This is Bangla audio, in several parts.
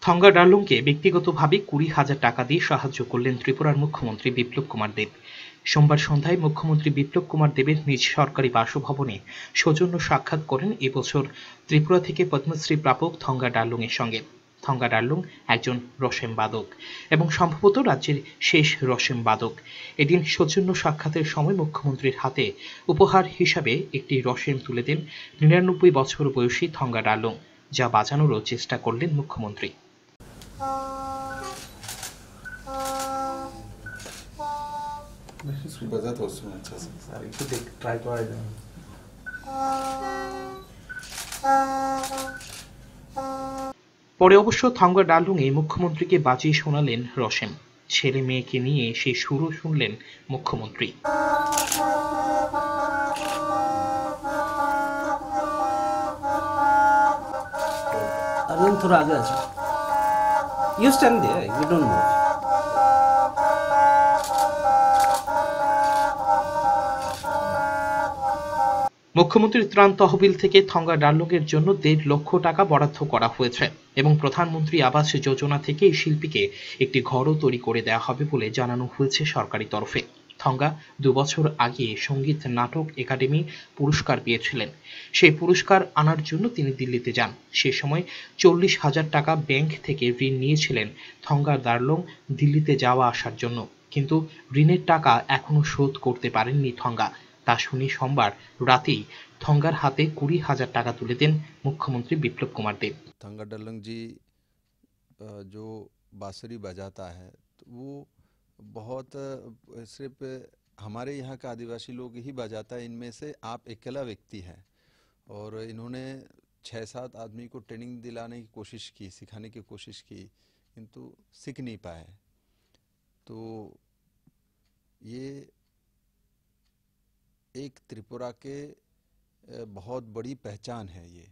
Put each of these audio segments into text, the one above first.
থঙ্গা ডারলুংকে ব্যক্তিগতভাবে ২০,০০০ টাকা দিয়ে সাহায্য করলেন ত্রিপুরার মুখ্যমন্ত্রী বিপ্লব কুমার দেব। সোমবার সন্ধ্যায় মুখ্যমন্ত্রী বিপ্লব কুমার দেবের নিজ সরকারি বাসভবনে সৌজন্য সাক্ষাৎ করেন এবছর ত্রিপুরা থেকে পদ্মশ্রী প্রাপক থঙ্গা ডারলুং এর সঙ্গে। থঙ্গা ডারলুং একজন রসেম বাদক এবং সম্ভবত রাজ্যের শেষ রসেম বাদক। এদিন সৌজন্য সাক্ষাতের সময় মুখ্যমন্ত্রীর হাতে উপহার হিসাবে একটি রসেম তুলে দেন ৯৯ বছর বয়সী থঙ্গা ডারলুং, যা বাজানোরও চেষ্টা করলেন মুখ্যমন্ত্রী। बजाता हूँ उसमें अच्छा से। একটু দেখ ট্রাই করা যায়। পরে অবশ্য থঙ্গা ডারলুংয়ে মুখ্যমন্ত্রীকে বাজিয়ে শোনালেন রসেম। ছেলে মেয়েকে নিয়ে সেই সুরও শুনলেন মুখ্যমন্ত্রী। अरुण थोड़ा आगे आ जाओ। You stand there, you don't move. মুখ্যমন্ত্রীর ত্রাণ তহবিল থেকে থঙ্গা ডারলুংয়ের জন্য ১.৫ লক্ষ টাকা বরাদ্দ করা হয়েছে এবং প্রধানমন্ত্রী আবাস যোজনা থেকে এই শিল্পীকে একটি ঘরও তৈরি করে দেওয়া হবে বলে জানানো হয়েছে সরকারি তরফে। থঙ্গা ২ বছর আগে সঙ্গীত নাটক একাডেমি পুরস্কার পেয়েছিলেন। সেই পুরস্কার আনার জন্য তিনি দিল্লিতে যান। সে সময় ৪০,০০০ টাকা ব্যাংক থেকে ঋণ নিয়েছিলেন থঙ্গা ডারলুং দিল্লিতে যাওয়া আসার জন্য, কিন্তু ঋণের টাকা এখনো শোধ করতে পারেননি থঙ্গা। তা শুনে সোমবার রাতেই থঙ্গার হাতে ২০,০০০ টাকা তুলে দেন মুখ্যমন্ত্রী বিপ্লব কুমার দেব। थंगा डरलंग जी जो बांसुरी बजाता है तो वो बहुत सिर्फ हमारे यहाँ का आदिवासी लोग ही बजाता है। इनमें से आप अकेला व्यक्ति हैं और इन्होंने 6-7 आदमी को ट्रेनिंग दिलाने की कोशिश की, सिखाने की कोशिश की, किंतु सीख नहीं पाए। तो ये एक त्रिपुरा के बहुत बड़ी पहचान है ये,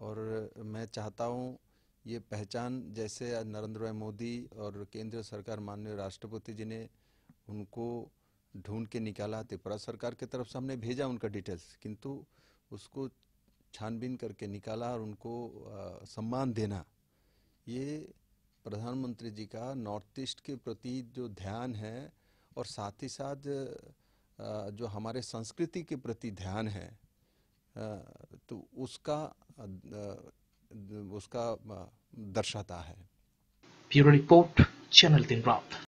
और मैं चाहता हूँ ये पहचान जैसे नरेंद्र भाई मोदी और केंद्र सरकार माननीय राष्ट्रपति जी ने उनको ढूंढ के निकाला, त्रिपुरा सरकार की तरफ से हमने भेजा उनका डिटेल्स, किंतु उसको छानबीन करके निकाला और उनको सम्मान देना, ये प्रधानमंत्री जी का नॉर्थ ईस्ट के प्रति जो ध्यान है और साथ ही साथ जो हमारे संस्कृति के प्रति ध्यान है, तो उसका दर्शाता है। ब्यूरो रिपोर्ट, चैनल 3 रात।